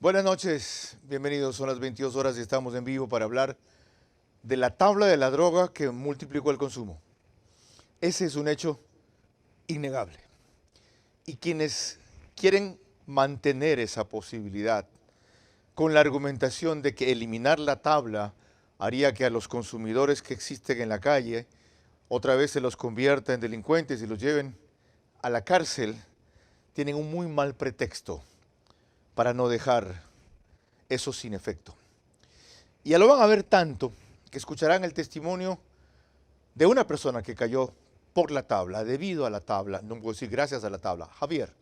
Buenas noches, bienvenidos. Son las 22 horas y estamos en vivo para hablar de la tabla de la droga que multiplicó el consumo. Ese es un hecho innegable. Y quienes quieren mantener esa posibilidad con la argumentación de que eliminar la tabla haría que a los consumidores que existen en la calle otra vez se los convierta en delincuentes y los lleven a la cárcel, tienen un muy mal pretexto para no dejar eso sin efecto. Y ya lo van a ver tanto que escucharán el testimonio de una persona que cayó por la tabla, debido a la tabla, no puedo decir gracias a la tabla, Javier,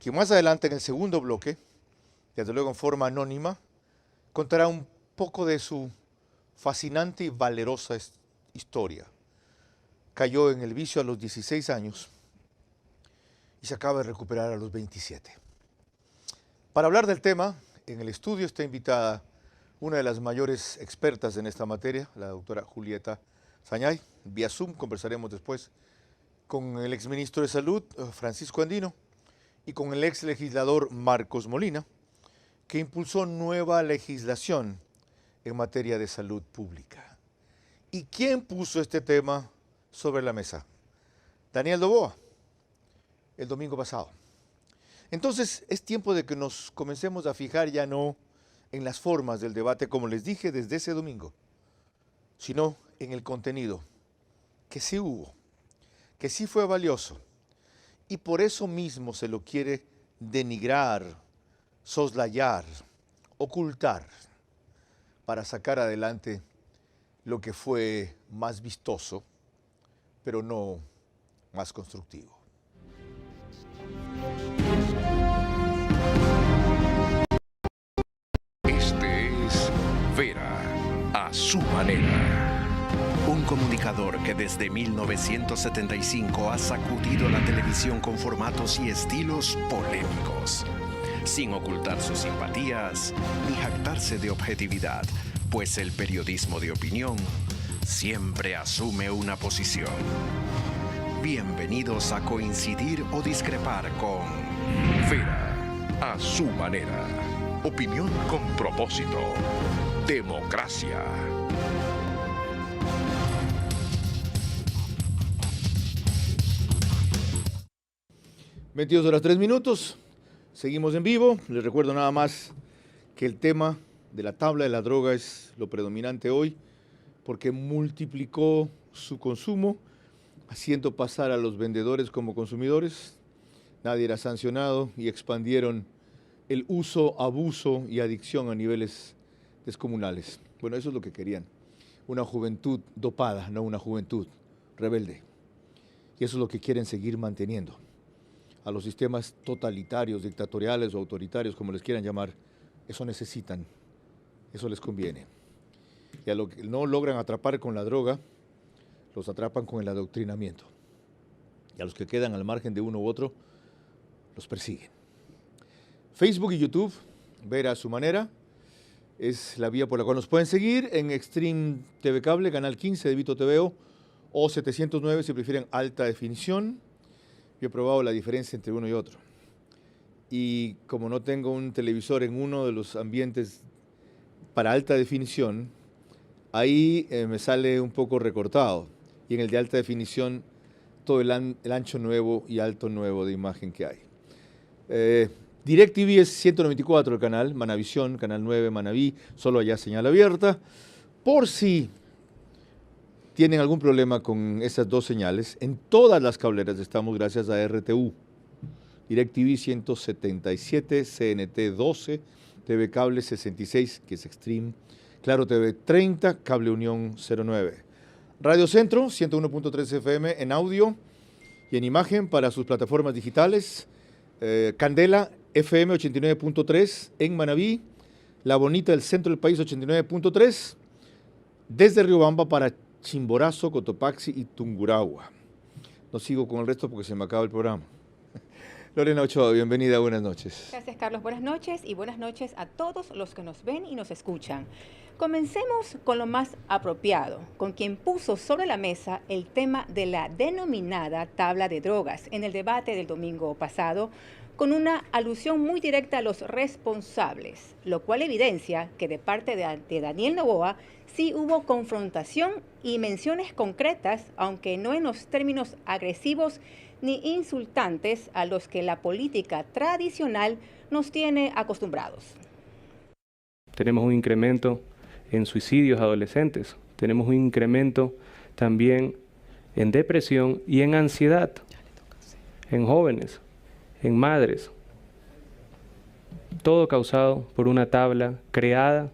quien más adelante en el segundo bloque, desde luego en forma anónima, contará un poco de su fascinante y valerosa historia. Cayó en el vicio a los 16 años y se acaba de recuperar a los 27. Para hablar del tema, en el estudio está invitada una de las mayores expertas en esta materia, la doctora Julieta Sañay. Vía Zoom conversaremos después con el exministro de Salud, Francisco Andino, y con el ex legislador Marcos Molina, que impulsó nueva legislación en materia de salud pública. ¿Y quién puso este tema sobre la mesa? Daniel Noboa, el domingo pasado. Entonces, es tiempo de que nos comencemos a fijar ya no en las formas del debate, como les dije desde ese domingo, sino en el contenido, que sí hubo, que sí fue valioso, y por eso mismo se lo quiere denigrar, soslayar, ocultar, para sacar adelante lo que fue más vistoso, pero no más constructivo. Este es Vera a su manera. Un comunicador que desde 1975 ha sacudido la televisión con formatos y estilos polémicos, sin ocultar sus simpatías ni jactarse de objetividad, pues el periodismo de opinión siempre asume una posición. Bienvenidos a coincidir o discrepar con Vera a su manera. Opinión con propósito. Democracia. (22:03). Seguimos en vivo. Les recuerdo nada más que el tema de la tabla de la droga es lo predominante hoy porque multiplicó su consumo, haciendo pasar a los vendedores como consumidores. Nadie era sancionado y expandieron el uso, abuso y adicción a niveles descomunales. Bueno, eso es lo que querían. Una juventud dopada, no una juventud rebelde. Y eso es lo que quieren seguir manteniendo. A los sistemas totalitarios, dictatoriales o autoritarios, como les quieran llamar, eso necesitan, eso les conviene. Y a lo que no logran atrapar con la droga, los atrapan con el adoctrinamiento. Y a los que quedan al margen de uno u otro, los persiguen. Facebook y YouTube, Vera a su manera, es la vía por la cual nos pueden seguir en Extreme TV Cable, canal 15 de Vito TVO, o 709 si prefieren alta definición. Yo he probado la diferencia entre uno y otro. Y como no tengo un televisor en uno de los ambientes para alta definición, ahí me sale un poco recortado. Y en el de alta definición, todo el ancho nuevo y alto nuevo de imagen que hay. DirecTV es 194 el canal, Manavisión, canal 9, Manaví, solo allá señal abierta. Por si tienen algún problema con esas dos señales, en todas las cableras estamos gracias a RTU. DirecTV 177, CNT 12, TV Cable 66, que es Extreme, Claro TV 30, Cable Unión 09. Radio Centro 101.3 FM en audio y en imagen para sus plataformas digitales. Candela FM 89.3 en Manaví, La Bonita del centro del país 89.3, desde Riobamba para Chimborazo, Cotopaxi y Tungurahua. No sigo con el resto porque se me acaba el programa. Lorena Ochoa, bienvenida, buenas noches. Gracias, Carlos. Buenas noches y buenas noches a todos los que nos ven y nos escuchan. Comencemos con lo más apropiado, con quien puso sobre la mesa el tema de la denominada tabla de drogas en el debate del domingo pasado, con una alusión muy directa a los responsables, lo cual evidencia que de parte de Daniel Noboa sí hubo confrontación y menciones concretas, aunque no en los términos agresivos ni insultantes a los que la política tradicional nos tiene acostumbrados. Tenemos un incremento en suicidios adolescentes, tenemos un incremento también en depresión y en ansiedad, en jóvenes, en madres, todo causado por una tabla creada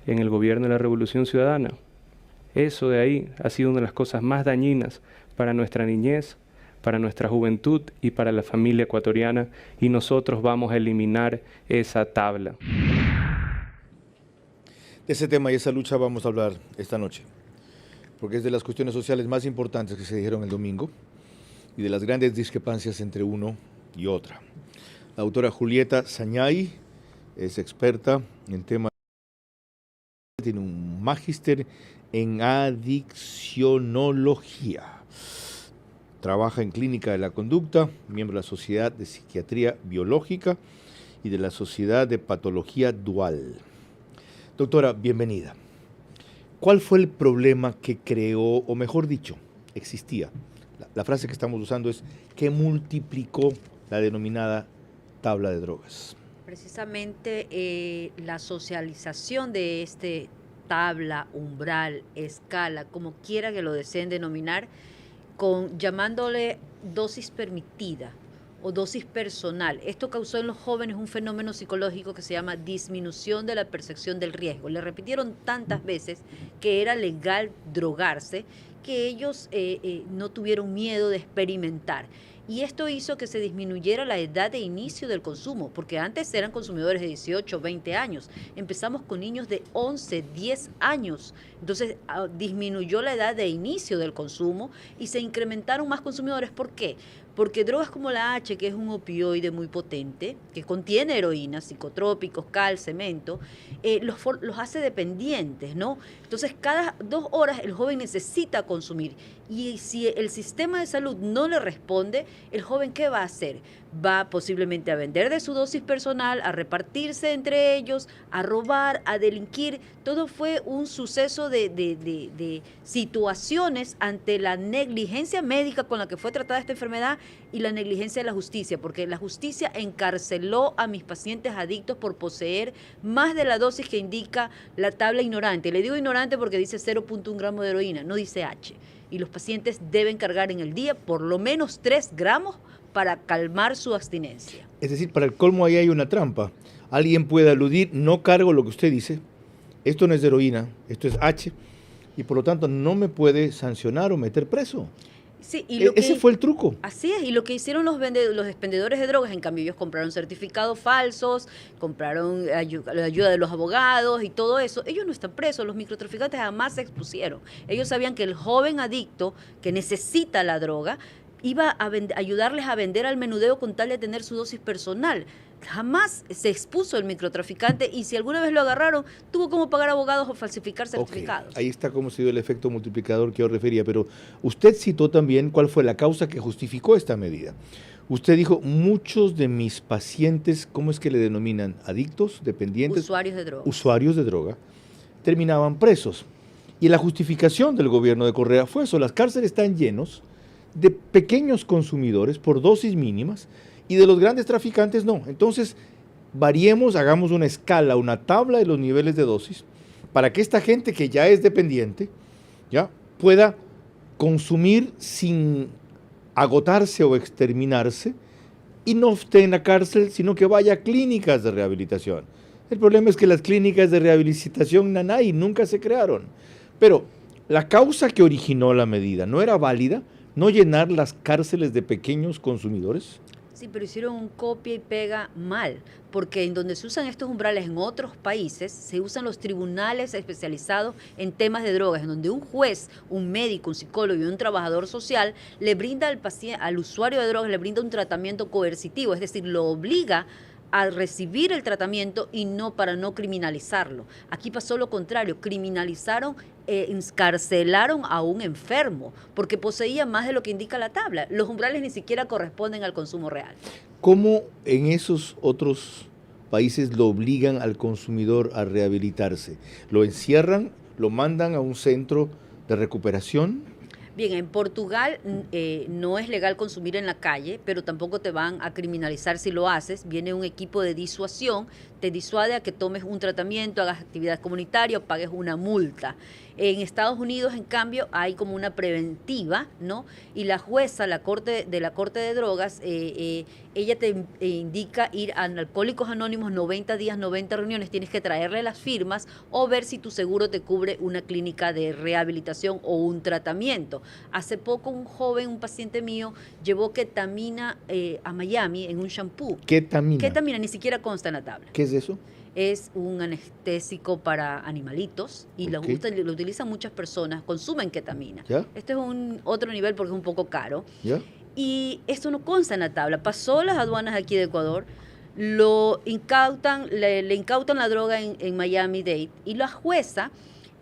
en el gobierno de la Revolución Ciudadana. Eso de ahí ha sido una de las cosas más dañinas para nuestra niñez, para nuestra juventud y para la familia ecuatoriana, y nosotros vamos a eliminar esa tabla. De ese tema y esa lucha vamos a hablar esta noche, porque es de las cuestiones sociales más importantes que se dijeron el domingo y de las grandes discrepancias entre uno y otra. La autora Julieta Sañay es experta en temas, tiene un magíster en adiccionología. Trabaja en clínica de la conducta, miembro de la Sociedad de Psiquiatría Biológica y de la Sociedad de Patología Dual. Doctora, bienvenida. ¿Cuál fue el problema que creó, o mejor dicho, existía? La frase que estamos usando es que multiplicó la denominada tabla de drogas. Precisamente la socialización de este tabla, umbral, escala, como quiera que lo deseen denominar, llamándole dosis permitida o dosis personal. Esto causó en los jóvenes un fenómeno psicológico que se llama disminución de la percepción del riesgo. Le repitieron tantas veces que era legal drogarse que ellos no tuvieron miedo de experimentar. Y esto hizo que se disminuyera la edad de inicio del consumo, porque antes eran consumidores de 18, 20 años. Empezamos con niños de 11, 10 años. Entonces disminuyó la edad de inicio del consumo y se incrementaron más consumidores. ¿Por qué? Porque drogas como la H, que es un opioide muy potente, que contiene heroína, psicotrópicos, cal, cemento, los hace dependientes, ¿no? Entonces, cada 2 horas el joven necesita consumir. Y si el sistema de salud no le responde, el joven, ¿qué va a hacer? Va posiblemente a vender de su dosis personal, a repartirse entre ellos, a robar, a delinquir. Todo fue un suceso de situaciones ante la negligencia médica con la que fue tratada esta enfermedad y la negligencia de la justicia, porque la justicia encarceló a mis pacientes adictos por poseer más de la dosis que indica la tabla ignorante. Le digo ignorante porque dice 0.1 gramo de heroína, no dice H. Y los pacientes deben cargar en el día por lo menos 3 gramos para calmar su abstinencia. Es decir, para el colmo ahí hay una trampa. Alguien puede aludir, no cargo lo que usted dice, esto no es de heroína, esto es H, y por lo tanto no me puede sancionar o meter preso. Sí, y ese fue el truco. Así es, y lo que hicieron los expendedores de drogas, en cambio ellos compraron certificados falsos, compraron la ayuda de los abogados y todo eso. Ellos no están presos, los microtraficantes jamás se expusieron. Ellos sabían que el joven adicto que necesita la droga iba a ayudarles a vender al menudeo con tal de tener su dosis personal. Jamás se expuso el microtraficante y si alguna vez lo agarraron, tuvo como pagar abogados o falsificar certificados. Okay. Ahí está cómo se dio el efecto multiplicador que yo refería, pero usted citó también cuál fue la causa que justificó esta medida. Usted dijo, muchos de mis pacientes, ¿cómo es que le denominan? ¿Adictos? ¿Dependientes? Usuarios de droga. Usuarios de droga, terminaban presos. Y la justificación del gobierno de Correa fue eso, las cárceles están llenos de pequeños consumidores por dosis mínimas, y de los grandes traficantes no. Entonces, variemos, hagamos una escala, una tabla de los niveles de dosis, para que esta gente que ya es dependiente, ya pueda consumir sin agotarse o exterminarse, y no esté en la cárcel, sino que vaya a clínicas de rehabilitación. El problema es que las clínicas de rehabilitación nanay nunca se crearon. Pero la causa que originó la medida no era válida, no llenar las cárceles de pequeños consumidores. Sí, pero hicieron un copia y pega mal, porque en donde se usan estos umbrales en otros países, se usan los tribunales especializados en temas de drogas, en donde un juez, un médico, un psicólogo y un trabajador social le brinda al paciente, al usuario de drogas, le brinda un tratamiento coercitivo, es decir, lo obliga a recibir el tratamiento y no para no criminalizarlo. Aquí pasó lo contrario, criminalizaron, encarcelaron a un enfermo porque poseía más de lo que indica la tabla. Los umbrales ni siquiera corresponden al consumo real. ¿Cómo en esos otros países lo obligan al consumidor a rehabilitarse? ¿Lo encierran? ¿Lo mandan a un centro de recuperación? Bien, en Portugal no es legal consumir en la calle, pero tampoco te van a criminalizar si lo haces. Viene un equipo de disuasión, te disuade a que tomes un tratamiento, hagas actividades comunitarias o pagues una multa. En Estados Unidos, en cambio, hay como una preventiva, ¿no? Y la jueza, la corte de drogas, ella te indica ir a Alcohólicos Anónimos 90 días, 90 reuniones, tienes que traerle las firmas o ver si tu seguro te cubre una clínica de rehabilitación o un tratamiento. Hace poco un joven, un paciente mío, llevó ketamina a Miami en un shampoo. ¿Ketamina? Ketamina, ni siquiera consta en la tabla. ¿Qué es eso? Es un anestésico para animalitos y lo utilizan muchas personas, consumen ketamina. ¿Ya? Este es otro nivel porque es un poco caro. ¿Ya? Y esto no consta en la tabla. Pasó las aduanas aquí de Ecuador, lo incautan, le incautan la droga en Miami-Dade y la jueza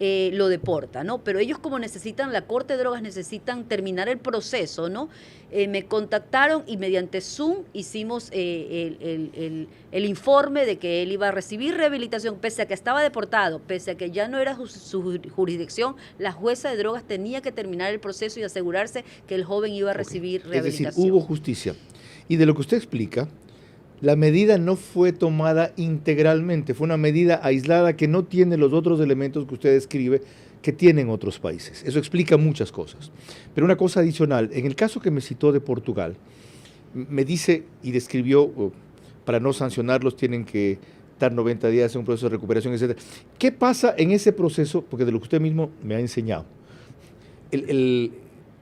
lo deporta, ¿no? Pero ellos como necesitan, la Corte de Drogas necesitan terminar el proceso, ¿no? Me contactaron y mediante Zoom hicimos el informe de que él iba a recibir rehabilitación, pese a que estaba deportado, pese a que ya no era su jurisdicción, la jueza de drogas tenía que terminar el proceso y asegurarse que el joven iba a recibir rehabilitación. Es decir, hubo justicia. Y de lo que usted explica, la medida no fue tomada integralmente, fue una medida aislada que no tiene los otros elementos que usted describe que tienen otros países. Eso explica muchas cosas. Pero una cosa adicional, en el caso que me citó de Portugal, me dice y describió, para no sancionarlos tienen que estar 90 días en un proceso de recuperación, etc. ¿Qué pasa en ese proceso? Porque de lo que usted mismo me ha enseñado, el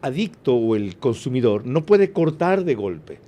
adicto o el consumidor no puede cortar de golpe.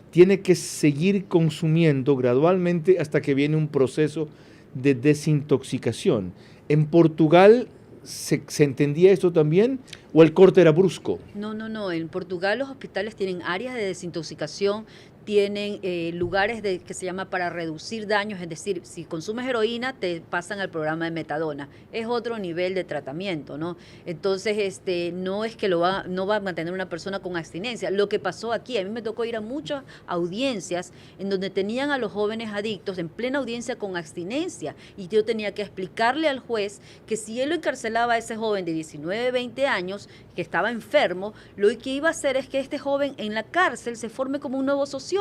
Tiene que seguir consumiendo gradualmente hasta que viene un proceso de desintoxicación. ¿En Portugal se entendía esto también o el corte era brusco? No. En Portugal los hospitales tienen áreas de desintoxicación, tienen lugares que se llama para reducir daños, es decir, si consumes heroína te pasan al programa de metadona, es otro nivel de tratamiento, ¿no? Entonces, no es que no va a mantener una persona con abstinencia. Lo que pasó aquí, a mí me tocó ir a muchas audiencias en donde tenían a los jóvenes adictos en plena audiencia con abstinencia y yo tenía que explicarle al juez que si él lo encarcelaba a ese joven de 19, 20 años que estaba enfermo, lo que iba a hacer es que este joven en la cárcel se forme como un nuevo sociópata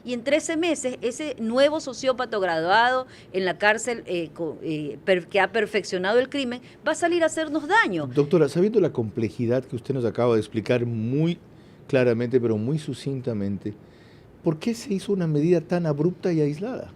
y en 13 meses ese nuevo sociópata graduado en la cárcel que ha perfeccionado el crimen va a salir a hacernos daño. Doctora, sabiendo la complejidad que usted nos acaba de explicar muy claramente, pero muy sucintamente, ¿por qué se hizo una medida tan abrupta y aislada?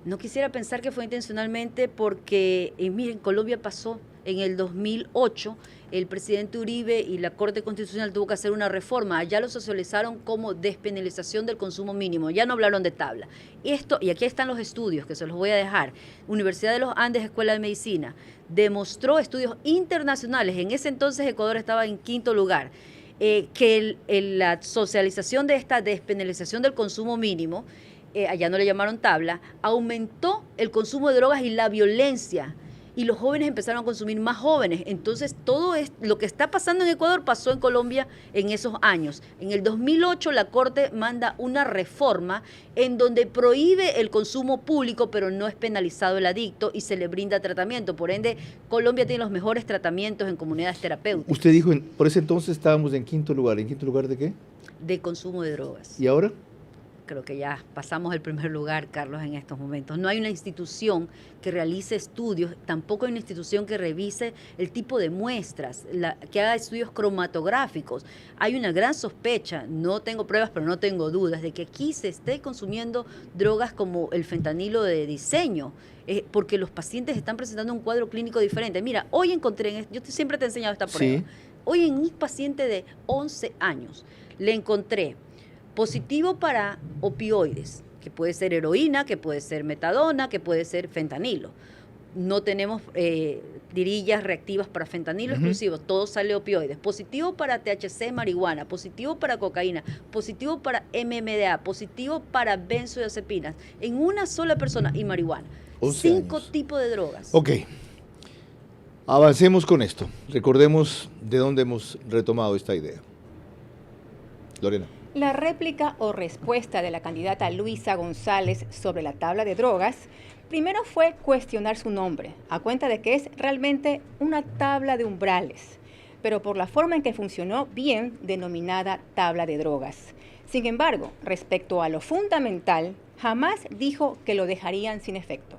No quisiera pensar que fue intencionalmente porque, miren, Colombia pasó en el 2008, el presidente Uribe y la Corte Constitucional tuvo que hacer una reforma. Allá lo socializaron como despenalización del consumo mínimo. Ya no hablaron de tabla. Esto, y aquí están los estudios que se los voy a dejar. Universidad de los Andes, Escuela de Medicina, demostró estudios internacionales. En ese entonces Ecuador estaba en 5º lugar. Que la socialización de esta despenalización del consumo mínimo, allá no le llamaron tabla, aumentó el consumo de drogas y la violencia. Y los jóvenes empezaron a consumir más jóvenes. Entonces, todo lo que está pasando en Ecuador pasó en Colombia en esos años. En el 2008, la Corte manda una reforma en donde prohíbe el consumo público, pero no es penalizado el adicto y se le brinda tratamiento. Por ende, Colombia tiene los mejores tratamientos en comunidades terapéuticas. Usted dijo, por ese entonces estábamos en 5º lugar. ¿En 5º lugar de qué? De consumo de drogas. ¿Y ahora? Creo que ya pasamos el primer lugar, Carlos, en estos momentos. No hay una institución que realice estudios, tampoco hay una institución que revise el tipo de muestras, que haga estudios cromatográficos. Hay una gran sospecha, no tengo pruebas, pero no tengo dudas, de que aquí se esté consumiendo drogas como el fentanilo de diseño, porque los pacientes están presentando un cuadro clínico diferente. Mira, hoy encontré, yo siempre te he enseñado esta prueba, sí. Hoy en un paciente de 11 años le encontré Positivo para opioides, que puede ser heroína, que puede ser metadona, que puede ser fentanilo. No tenemos dirillas reactivas para fentanilo exclusivos, todo sale opioides. Positivo para THC, marihuana, positivo para cocaína, positivo para MMDA, positivo para benzodiazepinas, en una sola persona, y marihuana. 5 tipos de drogas. Ok, avancemos con esto. Recordemos de dónde hemos retomado esta idea. Lorena. La réplica o respuesta de la candidata Luisa González sobre la tabla de drogas primero fue cuestionar su nombre, a cuenta de que es realmente una tabla de umbrales, pero por la forma en que funcionó bien denominada tabla de drogas. Sin embargo, respecto a lo fundamental, jamás dijo que lo dejarían sin efecto.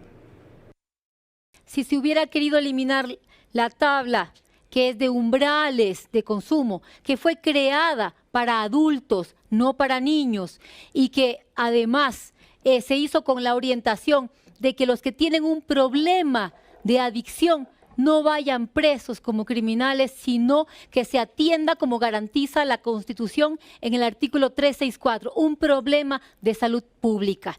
Si se hubiera querido eliminar la tabla que es de umbrales de consumo, que fue creada para adultos, no para niños, y que además se hizo con la orientación de que los que tienen un problema de adicción no vayan presos como criminales, sino que se atienda como garantiza la Constitución en el artículo 364, un problema de salud pública.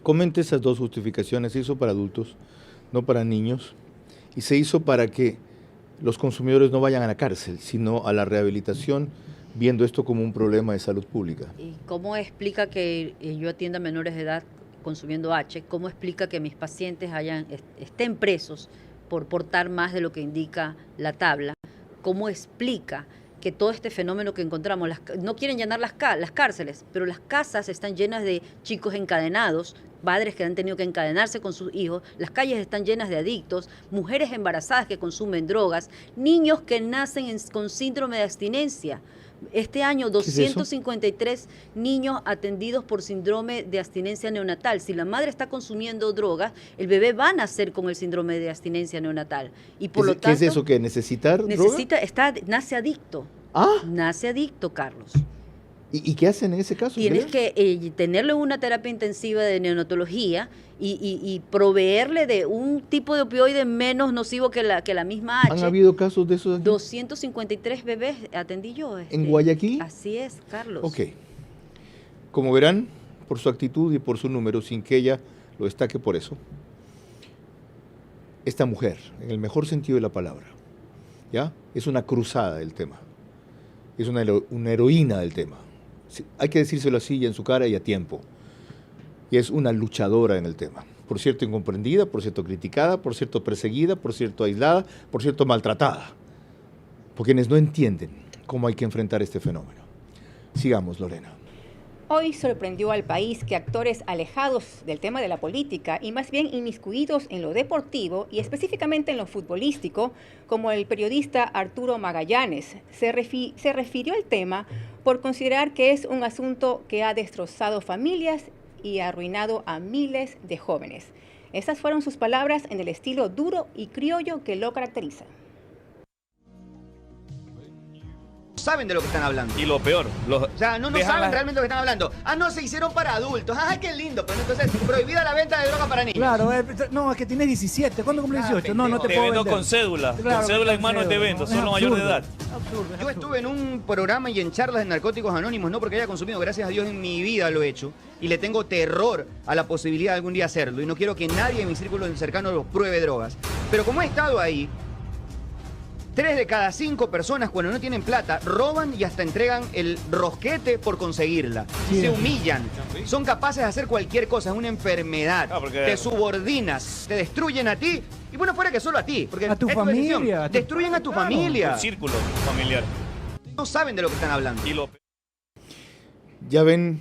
Comente esas dos justificaciones. Se hizo para adultos, no para niños, y se hizo para que los consumidores no vayan a la cárcel, sino a la rehabilitación, viendo esto como un problema de salud pública. ¿Y cómo explica que yo atienda a menores de edad consumiendo H? ¿Cómo explica que mis pacientes estén presos por portar más de lo que indica la tabla? ¿Cómo explica que todo este fenómeno que encontramos, no quieren llenar las cárceles, pero las casas están llenas de chicos encadenados, padres que han tenido que encadenarse con sus hijos, las calles están llenas de adictos, mujeres embarazadas que consumen drogas, niños que nacen con síndrome de abstinencia? Este año 253 niños atendidos por síndrome de abstinencia neonatal. Si la madre está consumiendo drogas, el bebé va a nacer con el síndrome de abstinencia neonatal. Y por lo tanto, ¿qué es eso? ¿Que necesitar droga? Nace adicto. Nace adicto, Carlos. ¿Y qué hacen en ese caso? Tienes que tenerle una terapia intensiva de neonatología y proveerle de un tipo de opioide menos nocivo que la misma H. ¿Han habido casos de esos aquí? 253 bebés atendí yo. ¿En Guayaquil? Así es, Carlos. Ok. Como verán, por su actitud y por su número, sin que ella lo destaque por eso, esta mujer, en el mejor sentido de la palabra, ¿ya? Es una cruzada del tema. Es una heroína del tema. Sí, hay que decírselo así y en su cara y a tiempo. Y es una luchadora en el tema. Por cierto incomprendida, por cierto criticada, por cierto perseguida, por cierto aislada, por cierto maltratada. Por quienes no entienden cómo hay que enfrentar este fenómeno. Sigamos, Lorena. Hoy sorprendió al país que actores alejados del tema de la política y más bien inmiscuidos en lo deportivo y específicamente en lo futbolístico, como el periodista Arturo Magallanes, se refirió al tema por considerar que es un asunto que ha destrozado familias y arruinado a miles de jóvenes. Estas fueron sus palabras en el estilo duro y criollo que lo caracteriza. Saben de lo que están hablando. Y lo peor, O sea, no saben realmente lo que están hablando. No, se hicieron para adultos. ¡Ay, qué lindo! Pues entonces, prohibida la venta de droga para niños. Claro, no, es que tienes 17. ¿Cuándo cumples 18? No te te puedo vendo vender. con cédula. Claro, con cédula en mano te vendo, solo Es mayor de edad. Absurdo, Yo estuve en un programa y en charlas de Narcóticos Anónimos, no porque haya consumido, gracias a Dios en mi vida lo he hecho, y le tengo terror a la posibilidad de algún día hacerlo, y no quiero que nadie en mi círculo cercano lo pruebe drogas. Pero como he estado ahí, 3 de cada 5 personas cuando no tienen plata roban y hasta entregan el rosquete por conseguirla. Sí. Se humillan, son capaces de hacer cualquier cosa, es una enfermedad. Porque te subordinas, te destruyen a ti, y bueno, fuera que solo a ti, porque A tu es familia, decisión. Destruyen a tu familia. un círculo familiar. No saben de lo que están hablando. Y lo Ya ven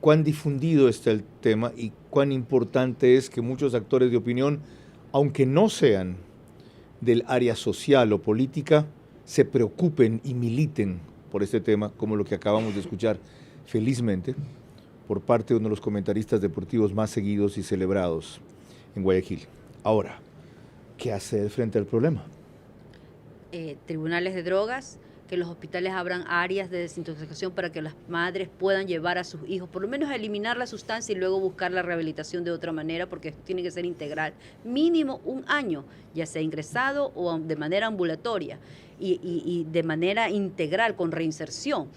cuán difundido está el tema y cuán importante es que muchos actores de opinión, aunque no sean del área social o política, se preocupen y militen por este tema, como lo que acabamos de escuchar, felizmente, por parte de uno de los comentaristas deportivos más seguidos y celebrados en Guayaquil. Ahora, ¿qué hacer frente al problema? Tribunales de drogas, que los hospitales abran áreas de desintoxicación para que las madres puedan llevar a sus hijos, por lo menos a eliminar la sustancia y luego buscar la rehabilitación de otra manera, porque tiene que ser integral. Mínimo 1 año, ya sea ingresado o de manera ambulatoria y de manera integral, con reinserción.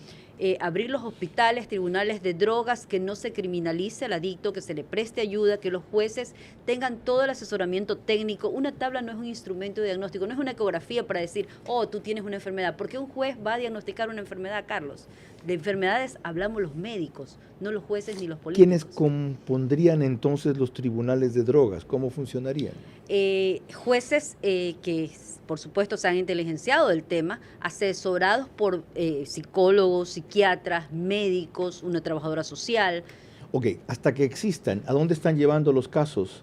abrir los hospitales, tribunales de drogas, que no se criminalice al adicto, que se le preste ayuda, que los jueces tengan todo el asesoramiento técnico. Una tabla no es un instrumento de diagnóstico, no es una ecografía para decir, oh, tú tienes una enfermedad. ¿Por qué un juez va a diagnosticar una enfermedad, Carlos? De enfermedades hablamos los médicos, no los jueces ni los políticos. ¿Quiénes compondrían entonces los tribunales de drogas? ¿Cómo funcionarían? Jueces que, por supuesto, se han inteligenciado del tema, asesorados por psicólogos, psiquiatras, médicos, una trabajadora social. Ok, hasta que existan, ¿a dónde están llevando los casos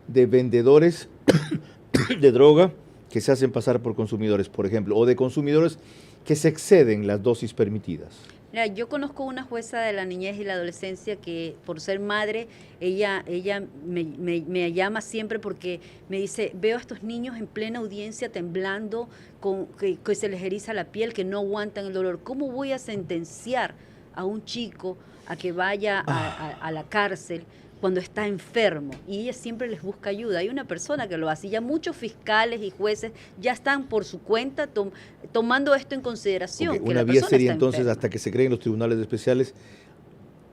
de vendedores de droga que se hacen pasar por consumidores, por ejemplo, o de consumidores que se exceden las dosis permitidas? Mira, yo conozco una jueza de la niñez y la adolescencia que, por ser madre, ella me llama siempre porque me dice, veo a estos niños en plena audiencia temblando, que se les eriza la piel, que no aguantan el dolor. ¿Cómo voy a sentenciar a un chico a que vaya a la cárcel cuando está enfermo? Y ella siempre les busca ayuda. Hay una persona que lo hace, y ya muchos fiscales y jueces ya están por su cuenta tomando esto en consideración. Okay, que una la vía persona sería está entonces, enferma. hasta que se creen los tribunales especiales,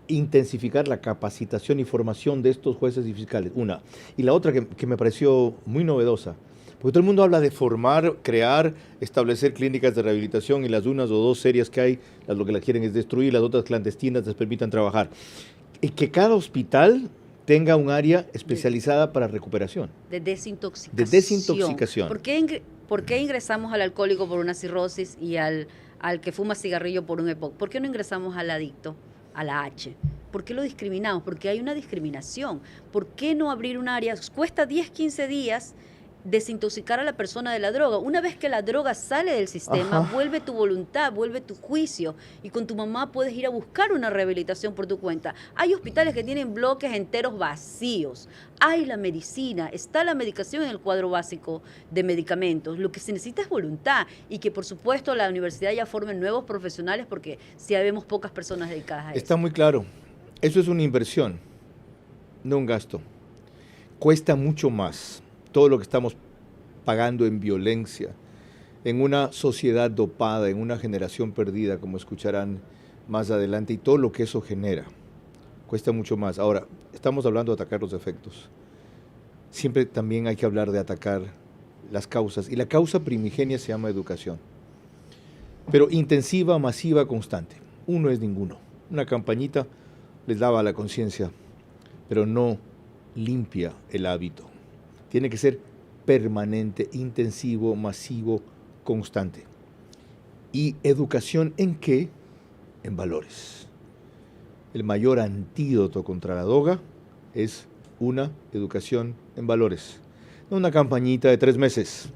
intensificar la capacitación y formación de estos jueces y fiscales. Una. Y la otra que me pareció muy novedosa, porque todo el mundo habla de formar, crear, establecer clínicas de rehabilitación, y las unas o dos serias que hay, lo que las quieren es destruir, las otras clandestinas les permitan trabajar. Y que cada hospital tenga un área especializada para recuperación. De desintoxicación. De desintoxicación. ¿Por qué ingresamos al alcohólico por una cirrosis y al que fuma cigarrillo por un EPOC? ¿Por qué no ingresamos al adicto, a la H? ¿Por qué lo discriminamos? Porque hay una discriminación. ¿Por qué no abrir un área? Cuesta 10, 15 días desintoxicar a la persona de la droga. Una vez que la droga sale del sistema, vuelve tu voluntad, vuelve tu juicio, y con tu mamá puedes ir a buscar una rehabilitación por tu cuenta. Hay hospitales que tienen bloques enteros vacíos. Hay la medicina, está la medicación en el cuadro básico de medicamentos. Lo que se necesita es voluntad, y que por supuesto la universidad ya forme nuevos profesionales, porque si vemos pocas personas dedicadas a eso. Está muy claro. Eso es una inversión, no un gasto. Cuesta mucho más todo lo que estamos pagando en violencia, en una sociedad dopada, en una generación perdida, como escucharán más adelante, y todo lo que eso genera. Cuesta mucho más. Ahora, estamos hablando de atacar los efectos. Siempre también hay que hablar de atacar las causas, y la causa primigenia se llama educación. Pero intensiva, masiva, constante. Uno es ninguno. Una campañita les lava la conciencia, pero no limpia el hábito. Tiene que ser permanente, intensivo, masivo, constante. ¿Y educación en qué? En valores. El mayor antídoto contra la droga es una educación en valores. No una campañita de 3 meses.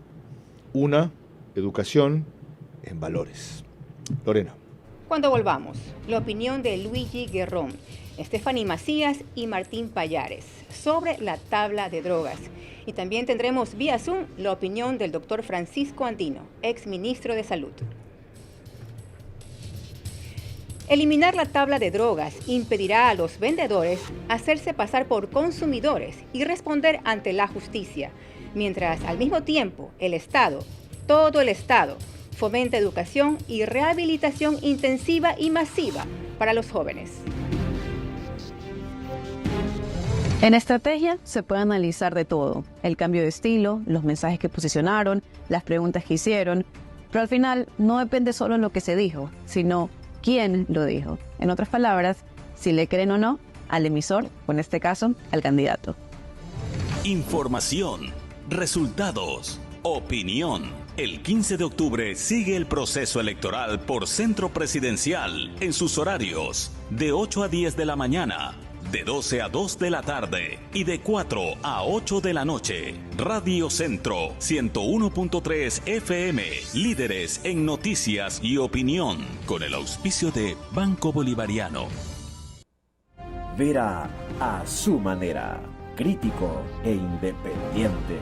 Una educación en valores. Lorena. Cuando volvamos, la opinión de Luigi Guerrón, Stephanie Macías y Martín Payares sobre la tabla de drogas. Y también tendremos vía Zoom la opinión del doctor Francisco Andino, ex ministro de Salud. Eliminar la tabla de drogas impedirá a los vendedores hacerse pasar por consumidores y responder ante la justicia, mientras al mismo tiempo el Estado, todo el Estado, fomenta educación y rehabilitación intensiva y masiva para los jóvenes. En estrategia se puede analizar de todo, el cambio de estilo, los mensajes que posicionaron, las preguntas que hicieron, pero al final no depende solo de lo que se dijo, sino quién lo dijo. En otras palabras, si le creen o no al emisor, o en este caso, al candidato. Información, resultados, opinión. El 15 de octubre sigue el proceso electoral por Centro Presidencial en sus horarios de 8 a 10 de la mañana, de 12 a 2 de la tarde y de 4 a 8 de la noche. Radio Centro 101.3 FM, líderes en noticias y opinión, con el auspicio de Banco Bolivariano. Vera a su manera, crítico e independiente.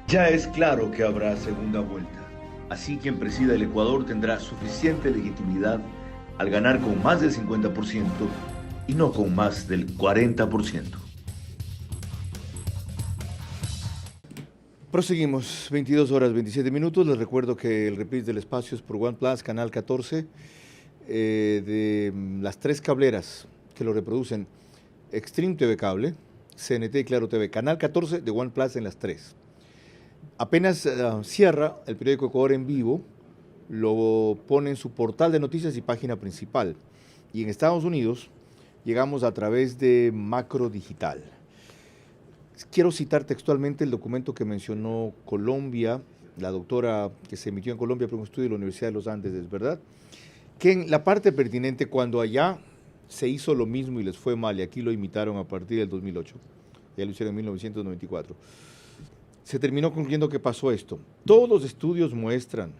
Ya es claro que habrá segunda vuelta. Así quien presida el Ecuador tendrá suficiente legitimidad al ganar con más del 50% y no con más del 40%. Proseguimos, 22 horas 27 minutos. Les recuerdo que el reprise del espacio es por OnePlus, canal 14. de las 3 cableras que lo reproducen, Extreme TV Cable, CNT y Claro TV, Canal 14 de OnePlus en las 3. Apenas cierra el periódico Ecuador en Vivo, lo pone en su portal de noticias y página principal. Y en Estados Unidos llegamos a través de Macro Digital. Quiero citar textualmente el documento que mencionó Colombia, la doctora que se emitió en Colombia por un estudio de la Universidad de los Andes, ¿es verdad? Que en la parte pertinente, cuando allá se hizo lo mismo y les fue mal, y aquí lo imitaron a partir del 2008, ya lo hicieron en 1994, se terminó concluyendo que pasó esto. Todos los estudios muestran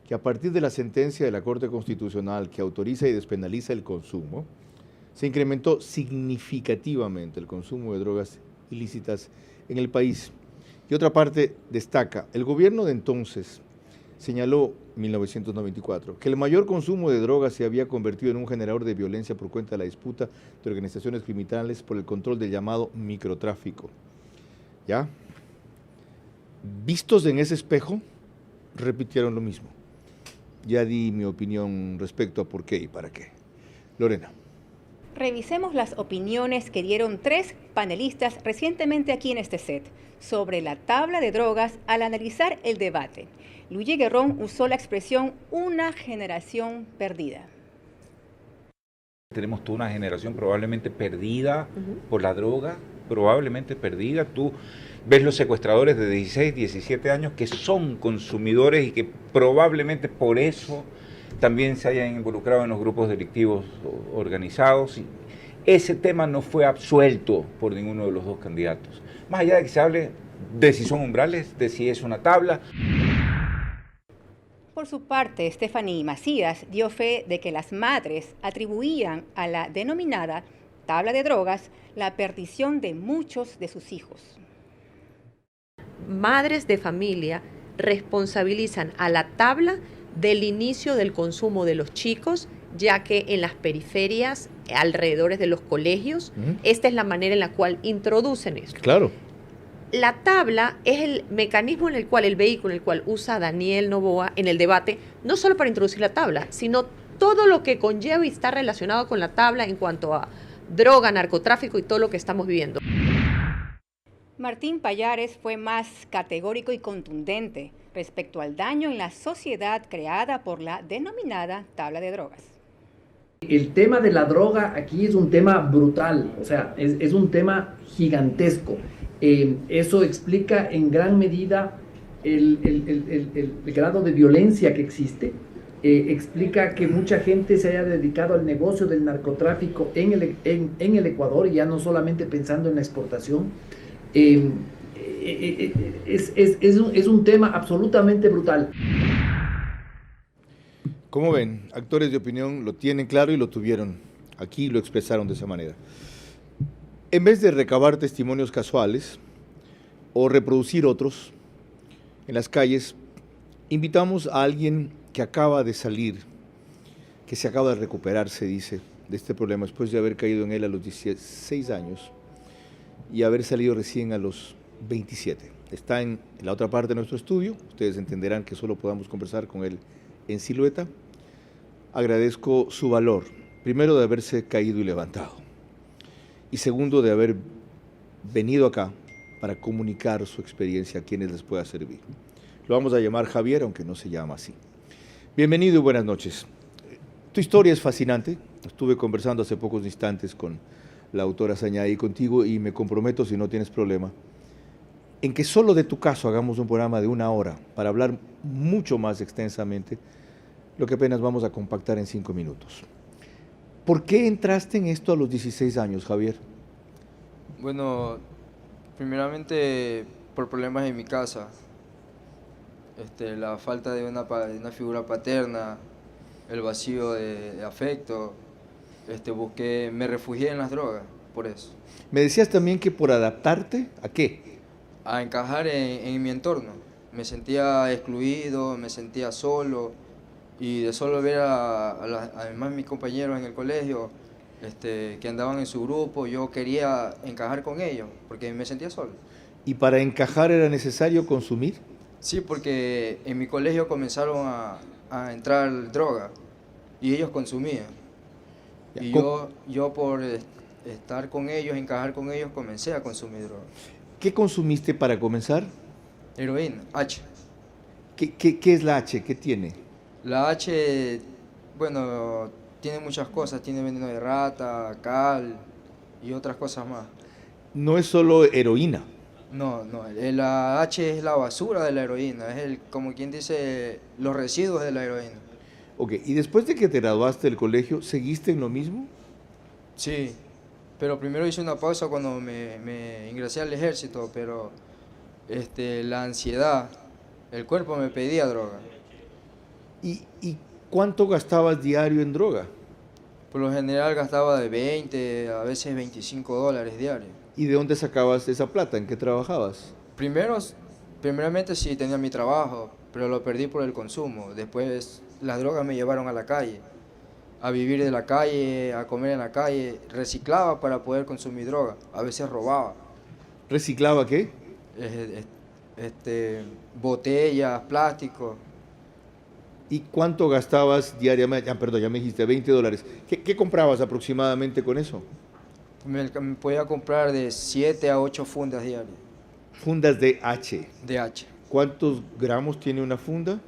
que a partir de la sentencia de la Corte Constitucional que autoriza y despenaliza el consumo, se incrementó significativamente el consumo de drogas ilícitas en el país. Y otra parte destaca, el gobierno de entonces señaló, 1994, que el mayor consumo de drogas se había convertido en un generador de violencia por cuenta de la disputa de organizaciones criminales por el control del llamado microtráfico. ¿Ya? Vistos en ese espejo, repitieron lo mismo. Ya di mi opinión respecto a por qué y para qué. Lorena. Revisemos las opiniones que dieron 3 panelistas recientemente aquí en este set sobre la tabla de drogas al analizar el debate. Luigi Guerrón usó la expresión una generación perdida. Tenemos toda una generación probablemente perdida por la droga, probablemente perdida. Tú ves los secuestradores de 16, 17 años que son consumidores y que probablemente por eso también se hayan involucrado en los grupos delictivos organizados. Y ese tema no fue absuelto por ninguno de los 2 candidatos. Más allá de que se hable de si son umbrales, de si es una tabla. Por su parte, Stephanie Macías dio fe de que las madres atribuían a la denominada tabla de drogas la perdición de muchos de sus hijos. Madres de familia responsabilizan a la tabla del inicio del consumo de los chicos, ya que en las periferias, alrededor de los colegios, esta es la manera en la cual introducen esto. Claro. La tabla es el mecanismo en el cual, el vehículo en el cual usa Daniel Noboa en el debate, no solo para introducir la tabla, sino todo lo que conlleva y está relacionado con la tabla en cuanto a droga, narcotráfico y todo lo que estamos viviendo. Martín Pallares fue más categórico y contundente respecto al daño en la sociedad creada por la denominada tabla de drogas. El tema de la droga aquí es un tema brutal, o sea, es un tema gigantesco. Eso explica en gran medida el grado de violencia que existe. Explica que mucha gente se haya dedicado al negocio del narcotráfico en el Ecuador, y ya no solamente pensando en la exportación. Es un tema absolutamente brutal. Como ven, actores de opinión lo tienen claro y lo tuvieron. Aquí lo expresaron de esa manera. En vez de recabar testimonios casuales o reproducir otros en las calles, invitamos a alguien que acaba de salir, que se acaba de recuperar, se dice, de este problema, después de haber caído en él a los 16 años y haber salido recién a los 27. Está en la otra parte de nuestro estudio, ustedes entenderán que solo podamos conversar con él en silueta. Agradezco su valor, primero de haberse caído y levantado, y segundo de haber venido acá para comunicar su experiencia a quienes les pueda servir. Lo vamos a llamar Javier, aunque no se llama así. Bienvenido y buenas noches. Tu historia es fascinante. Estuve conversando hace pocos instantes con la autora Sañay y contigo, y me comprometo, si no tienes problema, en que solo de tu caso hagamos un programa de 1 hora para hablar mucho más extensamente, lo que apenas vamos a compactar en 5 minutos. ¿Por qué entraste en esto a los 16 años, Javier? Bueno, primeramente por problemas en mi casa. La falta de una figura paterna, el vacío de afecto. Me refugié en las drogas, por eso. Me decías también que por adaptarte, ¿a qué? A encajar en mi entorno. Me sentía excluido, me sentía solo, y de solo ver además mis compañeros en el colegio que andaban en su grupo, yo quería encajar con ellos, porque me sentía solo. ¿Y para encajar era necesario consumir? Sí, porque en mi colegio comenzaron a entrar droga, y ellos consumían. Y yo por estar con ellos, encajar con ellos, comencé a consumir droga. ¿Qué consumiste para comenzar? Heroína, H. ¿Qué es la H? ¿Qué tiene? La H, bueno, tiene muchas cosas, tiene veneno de rata, cal y otras cosas más. No es solo heroína. No, la H es la basura de la heroína, es como quien dice, los residuos de la heroína. Ok, y después de que te graduaste del colegio, ¿seguiste en lo mismo? Sí, pero primero hice una pausa cuando me ingresé al ejército, pero la ansiedad, el cuerpo me pedía droga. ¿Y cuánto gastabas diario en droga? Por lo general gastaba de 20, a veces $25 diarios. ¿Y de dónde sacabas esa plata? ¿En qué trabajabas? Primeramente sí tenía mi trabajo, pero lo perdí por el consumo. Después las drogas me llevaron a la calle, a vivir de la calle, a comer en la calle. Reciclaba para poder consumir droga, a veces robaba. ¿Reciclaba qué? Botellas, plásticos. ¿Y cuánto gastabas diariamente? Perdón, ya me dijiste, $20. ¿Qué comprabas aproximadamente con eso? Me podía comprar de 7 a 8 fundas diarias. Fundas de H. De H. ¿Cuántos gramos tiene una funda?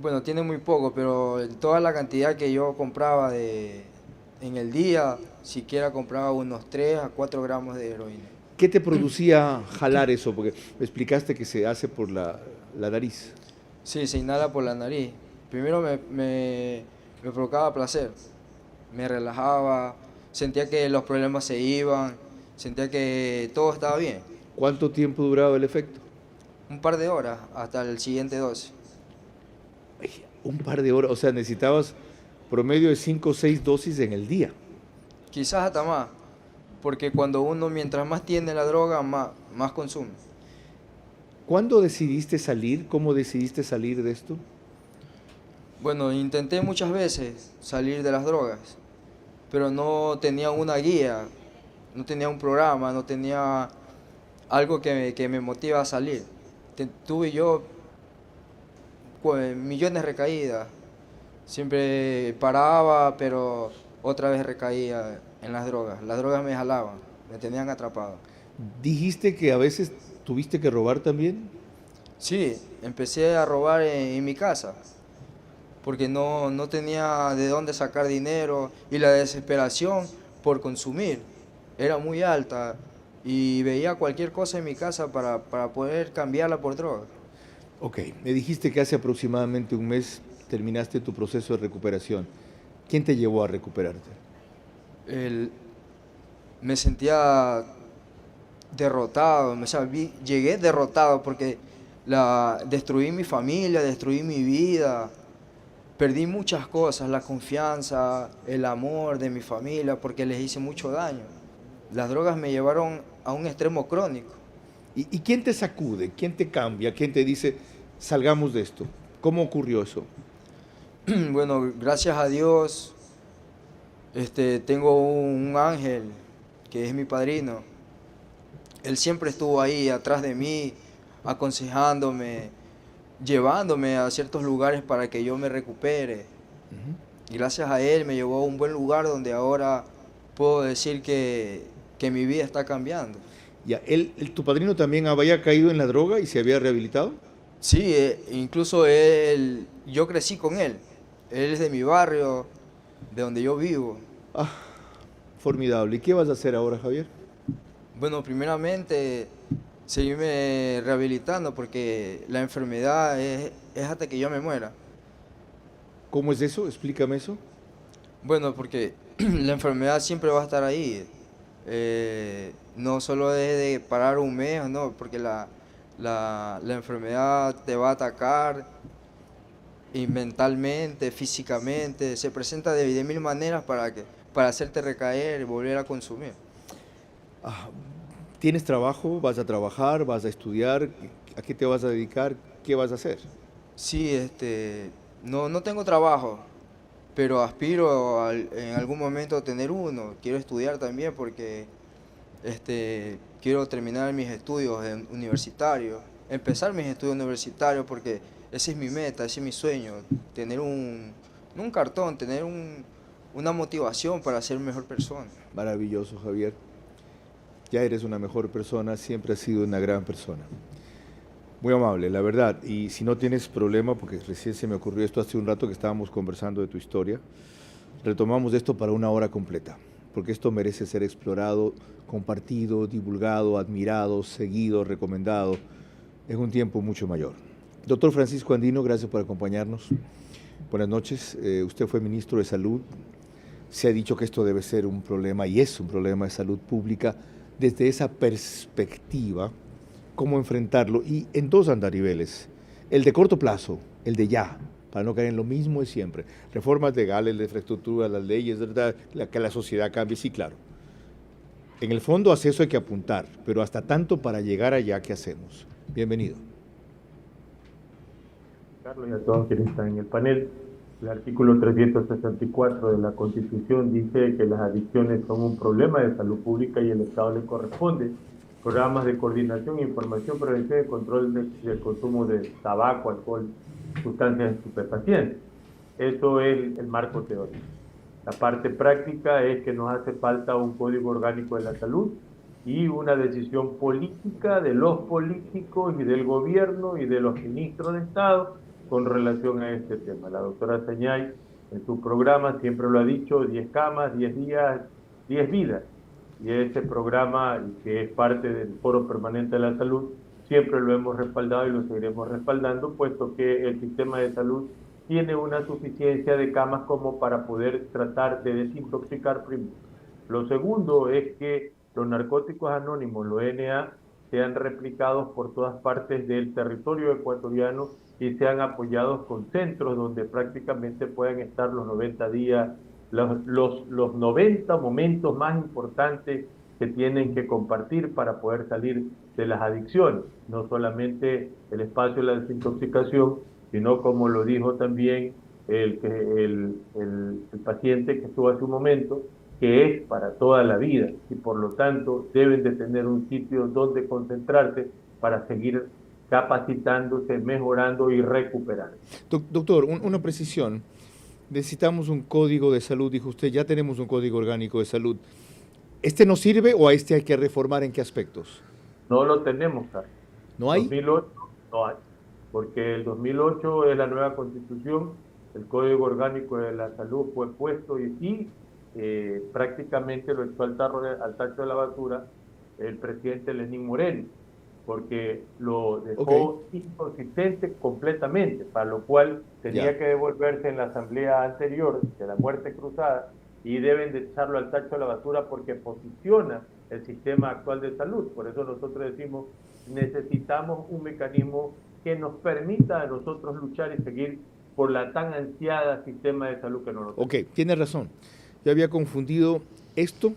Bueno, tiene muy poco, pero toda la cantidad que yo compraba en el día, siquiera compraba unos 3 a 4 gramos de heroína. ¿Qué te producía jalar eso? Porque me explicaste que se hace por la nariz. Sí, se inhala por la nariz. Primero me provocaba placer, me relajaba, sentía que los problemas se iban, sentía que todo estaba bien. ¿Cuánto tiempo duraba el efecto? Un par de horas, hasta el siguiente dosis. Un par de horas, o sea, necesitabas promedio de 5 o 6 dosis en el día. Quizás hasta más, porque cuando uno, mientras más tiene la droga, más consume. ¿Cuándo decidiste salir? ¿Cómo decidiste salir de esto? Bueno, intenté muchas veces salir de las drogas, pero no tenía una guía, no tenía un programa, no tenía algo que me motiva a salir. Tuve yo millones de recaídas, siempre paraba, pero otra vez recaía en las drogas me jalaban, me tenían atrapado. ¿Dijiste que a veces tuviste que robar también? Sí, empecé a robar en mi casa, porque no tenía de dónde sacar dinero y la desesperación por consumir era muy alta y veía cualquier cosa en mi casa para poder cambiarla por droga. Ok, me dijiste que hace aproximadamente un mes terminaste tu proceso de recuperación. ¿Quién te llevó a recuperarte? Me sentía derrotado, llegué derrotado porque destruí mi familia, destruí mi vida, perdí muchas cosas, la confianza, el amor de mi familia, porque les hice mucho daño. Las drogas me llevaron a un extremo crónico. ¿Y quién te sacude? ¿Quién te cambia? ¿Quién te dice, salgamos de esto? ¿Cómo ocurrió eso? Bueno, gracias a Dios, tengo un ángel que es mi padrino. Él siempre estuvo ahí atrás de mí, aconsejándome, llevándome a ciertos lugares para que yo me recupere. Y gracias a él me llevó a un buen lugar donde ahora puedo decir que mi vida está cambiando. Ya, ¿tu padrino también había caído en la droga y se había rehabilitado? Sí, incluso yo crecí con él. Él es de mi barrio, de donde yo vivo. Ah, formidable. ¿Y qué vas a hacer ahora, Javier? Bueno, primeramente, seguirme rehabilitando porque la enfermedad es hasta que yo me muera. ¿Cómo es eso? Explícame eso. Bueno, porque la enfermedad siempre va a estar ahí. No solo es de parar un mes, no, porque la enfermedad te va a atacar y mentalmente, físicamente, se presenta de mil maneras para hacerte recaer y volver a consumir. ¿Tienes trabajo? ¿Vas a trabajar? ¿Vas a estudiar? ¿A qué te vas a dedicar? ¿Qué vas a hacer? Sí, no tengo trabajo, pero aspiro en algún momento a tener uno. Quiero estudiar también porque quiero terminar mis estudios universitarios, empezar mis estudios universitarios porque ese es mi meta, ese es mi sueño, tener un no un cartón, tener una motivación para ser mejor persona. Maravilloso, Javier. Ya eres una mejor persona, siempre has sido una gran persona. Muy amable, la verdad. Y si no tienes problema, porque recién se me ocurrió esto hace un rato que estábamos conversando de tu historia, retomamos esto para una hora completa, porque esto merece ser explorado, compartido, divulgado, admirado, seguido, recomendado en un tiempo mucho mayor. Doctor Francisco Andino, gracias por acompañarnos. Buenas noches. Usted fue ministro de Salud. Se ha dicho que esto debe ser un problema, y es un problema de salud pública. Desde esa perspectiva, ¿cómo enfrentarlo? Y en dos andariveles, el de corto plazo, el de ya, para no caer en lo mismo de siempre. Reformas legales, la infraestructura, las leyes, ¿verdad? Que la sociedad cambie, sí, claro. En el fondo, hacia eso hay que apuntar, pero hasta tanto para llegar allá, ¿qué hacemos? Bienvenido. Carlos, y a todos quienes están en el panel. El artículo 364 de la Constitución dice que las adicciones son un problema de salud pública y el Estado le corresponde programas de coordinación, información, prevención y control del consumo de tabaco, alcohol, sustancias estupefacientes. Eso es el marco teórico. La parte práctica es que nos hace falta un código orgánico de la salud y una decisión política de los políticos y del gobierno y de los ministros de Estado con relación a este tema. La doctora Sañay en su programa siempre lo ha dicho, 10 camas, 10 días, 10 vidas. Y ese programa, que es parte del Foro Permanente de la Salud, siempre lo hemos respaldado y lo seguiremos respaldando, puesto que el sistema de salud tiene una suficiencia de camas como para poder tratar de desintoxicar primero. Lo segundo es que los narcóticos anónimos, los NA, sean replicados por todas partes del territorio ecuatoriano y sean apoyados con centros donde prácticamente puedan estar los 90 días, los 90 momentos más importantes que tienen que compartir para poder salir de las adicciones. No solamente el espacio de la desintoxicación, sino como lo dijo también el paciente que estuvo hace un momento, que es para toda la vida y por lo tanto deben de tener un sitio donde concentrarse para seguir capacitándose, mejorando y recuperando. Doctor, una precisión. Necesitamos un código de salud, dijo usted, ya tenemos un código orgánico de salud. ¿Este no sirve o a este hay que reformar en qué aspectos? No lo tenemos, Carlos. ¿No hay? 2008 no hay, porque el 2008 es la nueva constitución, el código orgánico de la salud fue puesto y prácticamente lo echó al tacho de la basura el presidente Lenín Moreno, porque lo dejó inconsistente completamente, para lo cual tenía que devolverse en la asamblea anterior de la muerte cruzada y deben de echarlo al tacho de la basura porque posiciona el sistema actual de salud. Por eso nosotros decimos, necesitamos un mecanismo que nos permita a nosotros luchar y seguir por la tan ansiada sistema de salud que nos Ok, tiene razón. Yo había confundido esto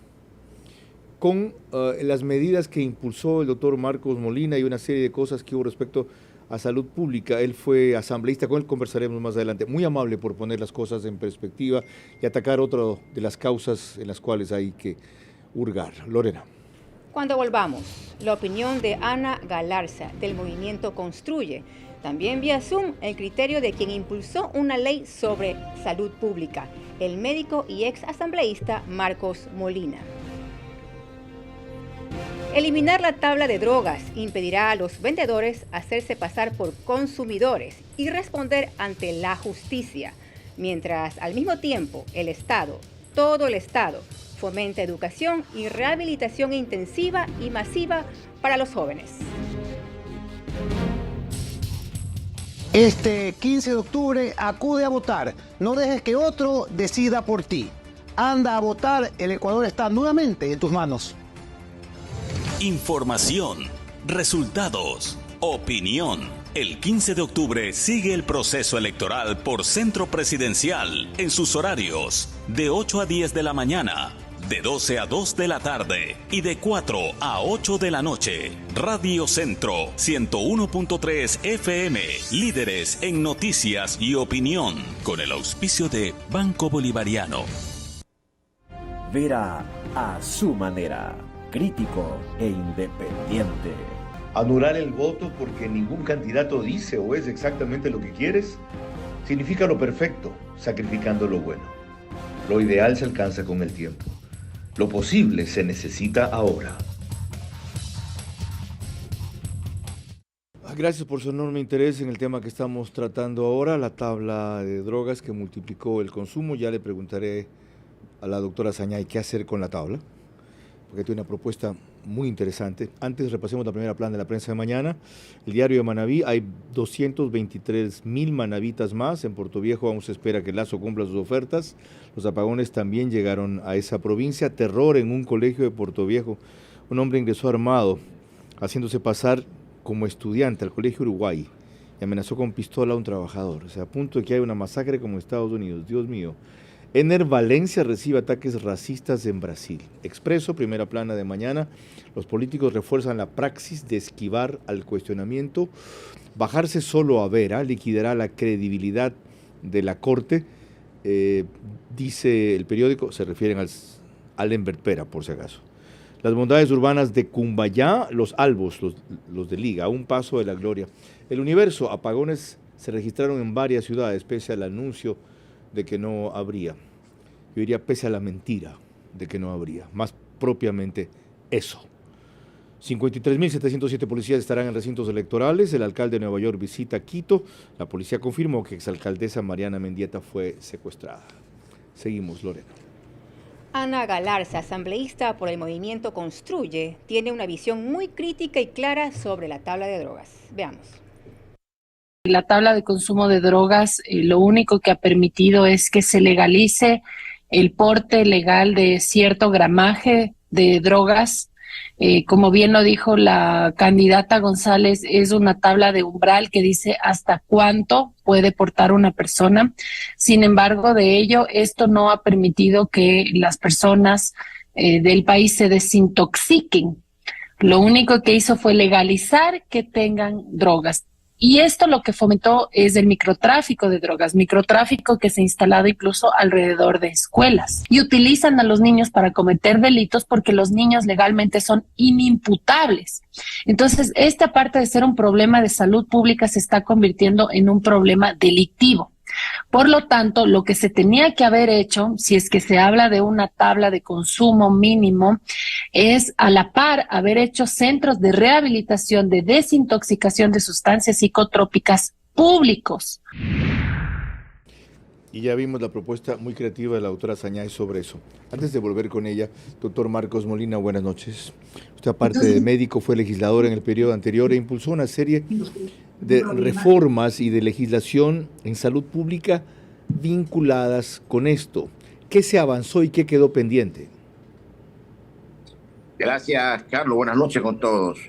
con las medidas que impulsó el doctor Marcos Molina y una serie de cosas que hubo respecto a salud pública. Él fue asambleísta, con él conversaremos más adelante. Muy amable por poner las cosas en perspectiva y atacar otra de las causas en las cuales hay que hurgar. Lorena. Cuando volvamos, la opinión de Ana Galarza del movimiento Construye. También vía Zoom el criterio de quien impulsó una ley sobre salud pública, el médico y ex asambleísta Marcos Molina. Eliminar la tabla de drogas impedirá a los vendedores hacerse pasar por consumidores y responder ante la justicia, mientras al mismo tiempo el Estado, todo el Estado, fomenta educación y rehabilitación intensiva y masiva para los jóvenes. Este 15 de octubre acude a votar. No dejes que otro decida por ti. Anda a votar, el Ecuador está nuevamente en tus manos. Información, resultados, opinión. El 15 de octubre sigue el proceso electoral por Centro Presidencial en sus horarios de 8 a 10 de la mañana, de 12 a 2 de la tarde y de 4 a 8 de la noche. Radio Centro 101.3 FM, líderes en noticias y opinión, con el auspicio de Banco Bolivariano. Vera a su manera, crítico e independiente. Anular el voto porque ningún candidato dice o es exactamente lo que quieres. significa lo perfecto, sacrificando lo bueno. Lo ideal se alcanza con el tiempo. Lo posible se necesita ahora. Gracias por su enorme interés en el tema que estamos tratando ahora, la tabla de drogas que multiplicó el consumo. Ya le preguntaré a la doctora Sañay qué hacer con la tabla, porque tiene una propuesta muy interesante. Antes repasemos la primera plana de la prensa de mañana. El diario de Manabí, hay 223,000 manavitas más. En Puerto Viejo aún se espera que Lazo cumpla sus ofertas. Los apagones también llegaron a esa provincia. Terror en un colegio de Puerto Viejo. Un hombre ingresó armado, haciéndose pasar como estudiante al Colegio Uruguay y amenazó con pistola a un trabajador. O sea, a punto de que haya una masacre como en Estados Unidos. Dios mío. Ener Valencia recibe ataques racistas en Brasil. Expreso, primera plana de mañana. Los políticos refuerzan la praxis de esquivar al cuestionamiento. Bajarse solo a Vera liquidará la credibilidad de la Corte, dice el periódico, se refieren al Enver Pera, por si acaso. Las bondades urbanas de Cumbayá, los albos, los de Liga, a un paso de la gloria. El Universo, apagones se registraron en varias ciudades, pese al anuncio de que no habría. Yo diría pese a la mentira de que no habría. Más propiamente eso. 53.707 policías estarán en recintos electorales. El alcalde de Nueva York visita Quito. La policía confirmó que exalcaldesa Mariana Mendieta fue secuestrada. Seguimos, Lorena. Ana Galarza, asambleísta por el movimiento Construye, tiene una visión muy crítica y clara sobre la tabla de drogas. Veamos. La tabla de consumo de drogas lo único que ha permitido es que se legalice el porte legal de cierto gramaje de drogas. Como bien lo dijo la candidata González, es una tabla de umbral que dice hasta cuánto puede portar una persona. Sin embargo, de ello, esto no ha permitido que las personas del país se desintoxiquen. Lo único que hizo fue legalizar que tengan drogas. Y esto lo que fomentó es el microtráfico de drogas, microtráfico que se ha instalado incluso alrededor de escuelas. Y utilizan a los niños para cometer delitos porque los niños legalmente son inimputables. Entonces, esta aparte de ser un problema de salud pública se está convirtiendo en un problema delictivo. Por lo tanto, lo que se tenía que haber hecho, si es que se habla de una tabla de consumo mínimo, es a la par haber hecho centros de rehabilitación, de desintoxicación de sustancias psicotrópicas públicos. Y ya vimos la propuesta muy creativa de la doctora Sañay sobre eso. Antes de volver con ella, doctor Marcos Molina, buenas noches. Usted, aparte de médico, fue legislador en el periodo anterior e impulsó una serie de reformas y de legislación en salud pública vinculadas con esto. ¿Qué se avanzó y qué quedó pendiente? Gracias, Carlos. Buenas noches con todos.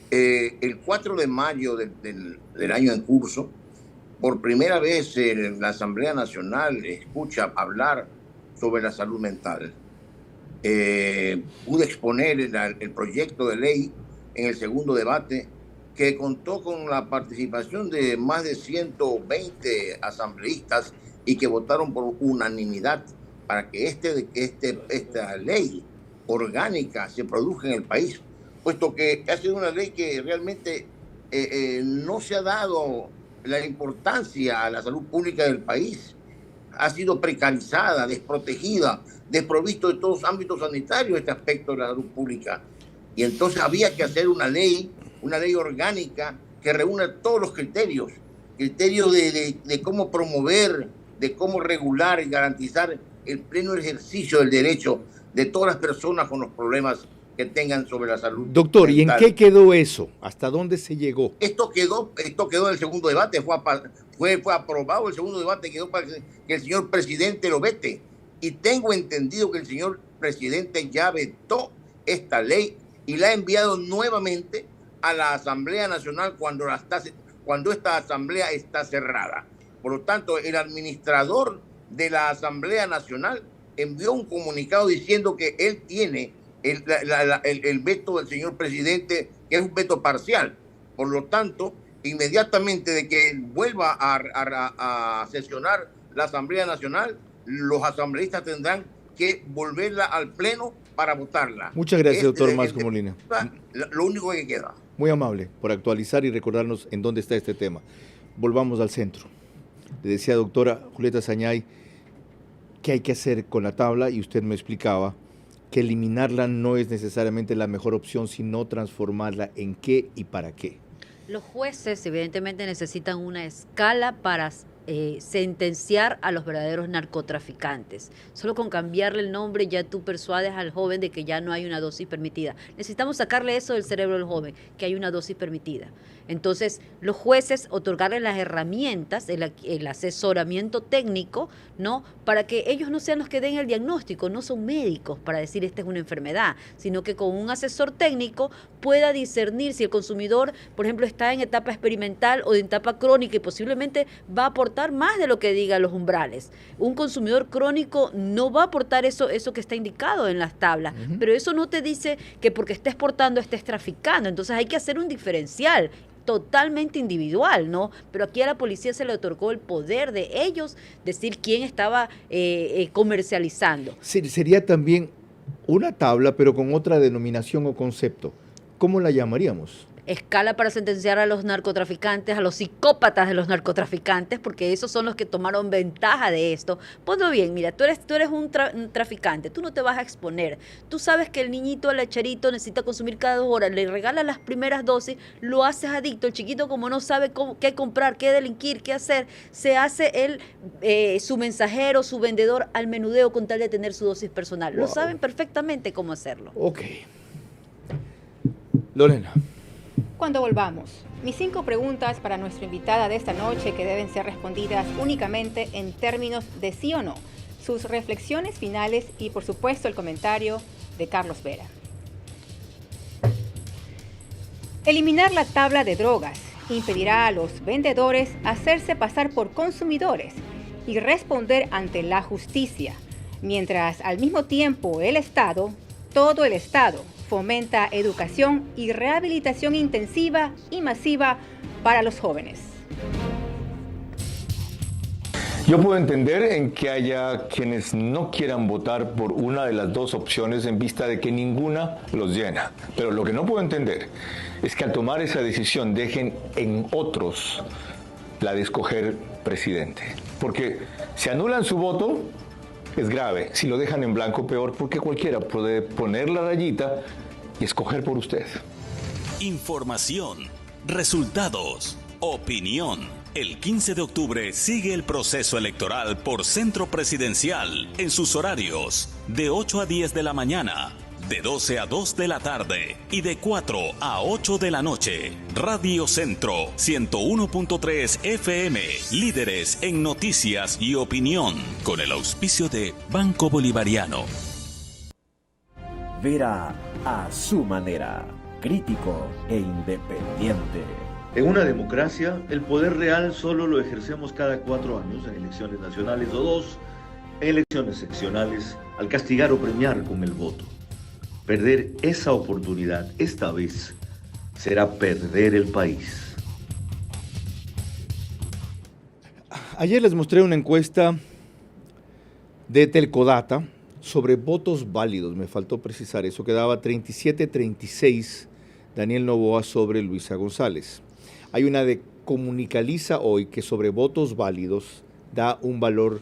El 4 de mayo del año en curso, por primera vez la Asamblea Nacional escucha hablar sobre la salud mental. Pude exponer el proyecto de ley en el segundo debate, que contó con la participación de más de 120 asambleístas y que votaron por unanimidad para que esta ley orgánica se produzca en el país, puesto que ha sido una ley que realmente no se ha dado la importancia a la salud pública del país. Ha sido precarizada, desprotegida, desprovisto de todos los ámbitos sanitarios este aspecto de la salud pública. Y entonces había que hacer una ley orgánica que reúna todos los criterios de cómo promover, de cómo regular y garantizar el pleno ejercicio del derecho de todas las personas con los problemas que tengan sobre la salud. Doctor, mental. ¿y en qué quedó eso? ¿Hasta dónde se llegó? Esto quedó en el segundo debate, fue aprobado el segundo debate, quedó para que el señor presidente lo vete. Y tengo entendido que el señor presidente ya vetó esta ley y la ha enviado nuevamente a la Asamblea Nacional cuando esta Asamblea está cerrada. Por lo tanto, el administrador de la Asamblea Nacional envió un comunicado diciendo que él tiene el veto del señor presidente, que es un veto parcial. Por lo tanto, inmediatamente de que vuelva a sesionar la Asamblea Nacional, los asambleístas tendrán que volverla al Pleno para votarla. Muchas gracias, doctor Marcos Molina. Lo único que queda. Muy amable por actualizar y recordarnos en dónde está este tema. Volvamos al centro. Le decía, doctora Julieta Sañay, qué hay que hacer con la tabla, y usted me explicaba que eliminarla no es necesariamente la mejor opción, sino transformarla en qué y para qué. Los jueces evidentemente necesitan una escala para sentenciar a los verdaderos narcotraficantes. Solo con cambiarle el nombre ya tú persuades al joven de que ya no hay una dosis permitida. Necesitamos sacarle eso del cerebro del joven, que hay una dosis permitida. Entonces, los jueces otorgarles las herramientas, el asesoramiento técnico, ¿no? Para que ellos no sean los que den el diagnóstico, no son médicos para decir esta es una enfermedad, sino que con un asesor técnico pueda discernir si el consumidor, por ejemplo, está en etapa experimental o en etapa crónica y posiblemente va a aportar más de lo que digan los umbrales. Un consumidor crónico no va a aportar eso que está indicado en las tablas, pero eso no te dice que porque estés portando estés traficando. Entonces hay que hacer un diferencial totalmente individual, ¿no? Pero aquí a la policía se le otorgó el poder de ellos decir quién estaba comercializando. Sería también una tabla, pero con otra denominación o concepto. ¿Cómo la llamaríamos? Escala para sentenciar a los narcotraficantes, a los psicópatas de los narcotraficantes, porque esos son los que tomaron ventaja de esto. Ponlo bien, mira, tú eres un traficante, tú no te vas a exponer. Tú sabes que el niñito, el lecherito, necesita consumir cada 2 horas, le regalas las primeras dosis, lo haces adicto. El chiquito, como no sabe qué comprar, qué delinquir, qué hacer, se hace él su mensajero, su vendedor al menudeo con tal de tener su dosis personal. Lo saben perfectamente cómo hacerlo. Ok. Lorena. Cuando volvamos, mis 5 preguntas para nuestra invitada de esta noche que deben ser respondidas únicamente en términos de sí o no, sus reflexiones finales y por supuesto el comentario de Carlos Vera. Eliminar la tabla de drogas impedirá a los vendedores hacerse pasar por consumidores y responder ante la justicia, mientras al mismo tiempo el Estado, todo el Estado, fomenta educación y rehabilitación intensiva y masiva para los jóvenes. Yo puedo entender en que haya quienes no quieran votar por una de las dos opciones en vista de que ninguna los llena. Pero lo que no puedo entender es que al tomar esa decisión dejen en otros la de escoger presidente. Porque si anulan su voto, es grave. Si lo dejan en blanco, peor, porque cualquiera puede poner la rayita y escoger por usted. Información, resultados, opinión. El 15 de octubre sigue el proceso electoral por Centro Presidencial en sus horarios de 8 a 10 de la mañana, de 12 a 2 de la tarde y de 4 a 8 de la noche. Radio Centro 101.3 FM, líderes en noticias y opinión, con el auspicio de Banco Bolivariano. Vera a su manera, crítico e independiente. En una democracia, el poder real solo lo ejercemos cada 4 años, en elecciones nacionales o 2, en elecciones seccionales, al castigar o premiar con el voto. Perder esa oportunidad esta vez será perder el país. Ayer les mostré una encuesta de Telcodata sobre votos válidos. Me faltó precisar eso, que daba 37-36 Daniel Noboa sobre Luisa González. Hay una de Comunicaliza hoy que sobre votos válidos da un valor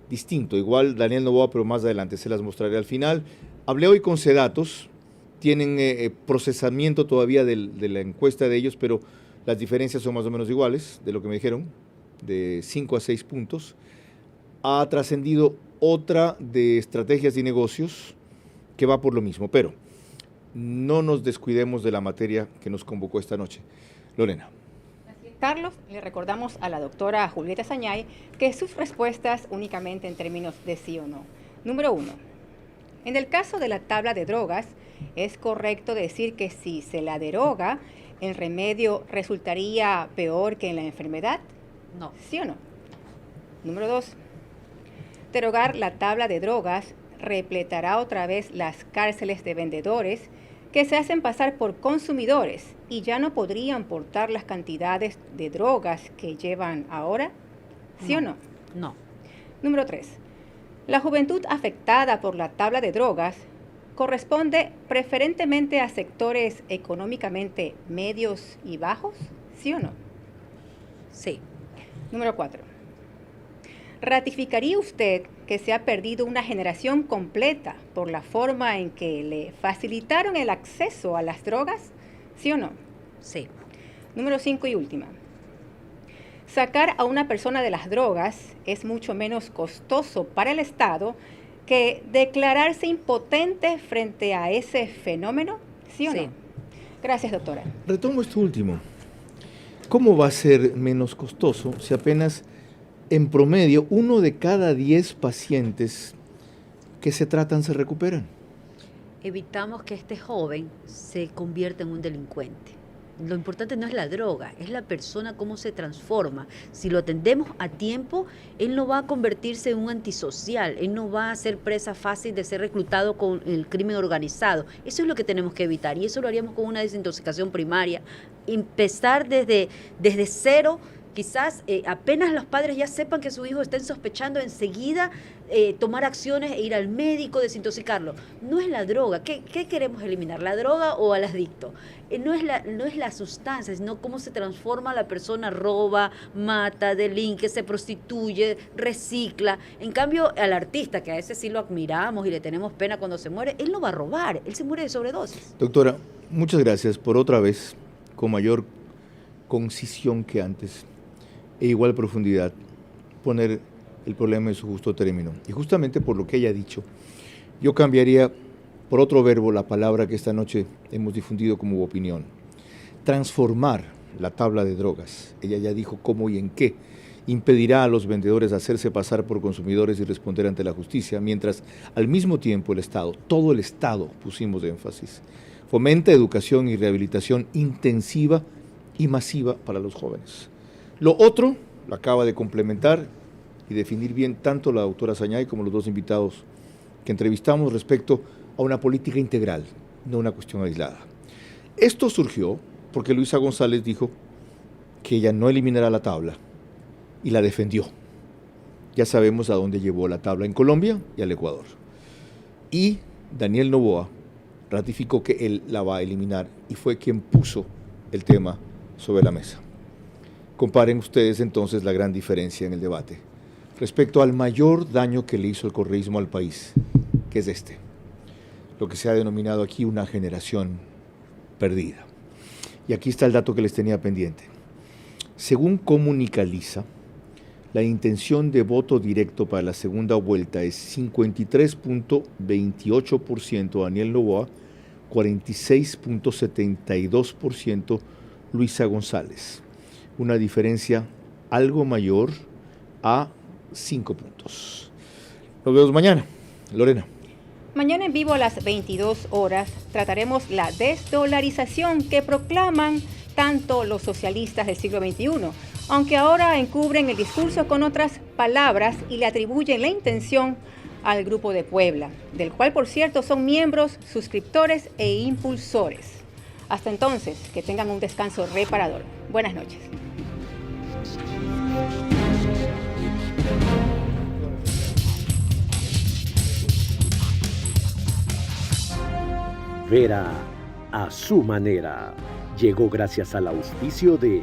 distinto. Igual Daniel Noboa, pero más adelante se las mostraré al final. Hablé hoy con Sedatos, tienen procesamiento todavía de la encuesta de ellos, pero las diferencias son más o menos iguales de lo que me dijeron, de 5 a 6 puntos. Ha trascendido otra de estrategias y negocios que va por lo mismo, pero no nos descuidemos de la materia que nos convocó esta noche. Lorena. Carlos, le recordamos a la doctora Julieta Sañay que sus respuestas únicamente en términos de sí o no. Número 1. En el caso de la tabla de drogas, ¿es correcto decir que si se la deroga, el remedio resultaría peor que en la enfermedad? No. ¿Sí o no? Número 2. Derogar la tabla de drogas repletará otra vez las cárceles de vendedores que se hacen pasar por consumidores y ya no podrían portar las cantidades de drogas que llevan ahora. ¿Sí o no? No. Número 3. La juventud afectada por la tabla de drogas corresponde preferentemente a sectores económicamente medios y bajos. ¿Sí o no? Sí. Número 4. ¿Ratificaría usted que se ha perdido una generación completa por la forma en que le facilitaron el acceso a las drogas? ¿Sí o no? Sí. Número 5 y última. Sacar a una persona de las drogas es mucho menos costoso para el Estado que declararse impotente frente a ese fenómeno, ¿sí o no? Gracias, doctora. Retomo esto último. ¿Cómo va a ser menos costoso si apenas en promedio 1 de cada 10 pacientes que se tratan se recuperan? Evitamos que este joven se convierta en un delincuente. Lo importante no es la droga, es la persona, cómo se transforma. Si lo atendemos a tiempo, él no va a convertirse en un antisocial, él no va a ser presa fácil de ser reclutado con el crimen organizado. Eso es lo que tenemos que evitar y eso lo haríamos con una desintoxicación primaria. Empezar desde cero. Quizás apenas los padres ya sepan que su hijo está sospechando, enseguida tomar acciones e ir al médico, desintoxicarlo. No es la droga. ¿Qué queremos eliminar? ¿La droga o al adicto? No es la sustancia, sino cómo se transforma la persona, roba, mata, delinque, se prostituye, recicla. En cambio, al artista, que a ese sí lo admiramos y le tenemos pena cuando se muere, él no va a robar, él se muere de sobredosis. Doctora, muchas gracias por otra vez, con mayor concisión que antes, e igual profundidad, poner el problema en su justo término. Y justamente por lo que ella ha dicho, yo cambiaría por otro verbo la palabra que esta noche hemos difundido como opinión. Transformar la tabla de drogas. Ella ya dijo cómo y en qué impedirá a los vendedores hacerse pasar por consumidores y responder ante la justicia, mientras al mismo tiempo el Estado, todo el Estado, pusimos de énfasis, fomenta educación y rehabilitación intensiva y masiva para los jóvenes. Lo otro lo acaba de complementar y definir bien tanto la doctora Sañay como los dos invitados que entrevistamos respecto a una política integral, no una cuestión aislada. Esto surgió porque Luisa González dijo que ella no eliminará la tabla y la defendió. Ya sabemos a dónde llevó la tabla en Colombia y al Ecuador. Y Daniel Noboa ratificó que él la va a eliminar y fue quien puso el tema sobre la mesa. Comparen ustedes entonces la gran diferencia en el debate respecto al mayor daño que le hizo el correísmo al país, que es este, lo que se ha denominado aquí una generación perdida. Y aquí está el dato que les tenía pendiente. Según Comunicaliza, la intención de voto directo para la segunda vuelta es 53.28% Daniel Noboa, 46.72% Luisa González. Una diferencia algo mayor a 5 puntos. Nos vemos mañana. Lorena. Mañana en vivo a las 22 horas trataremos la desdolarización que proclaman tanto los socialistas del siglo XXI, aunque ahora encubren el discurso con otras palabras y le atribuyen la intención al Grupo de Puebla, del cual por cierto son miembros, suscriptores e impulsores. Hasta entonces, que tengan un descanso reparador. Buenas noches. Vera a su manera. Llegó gracias al auspicio de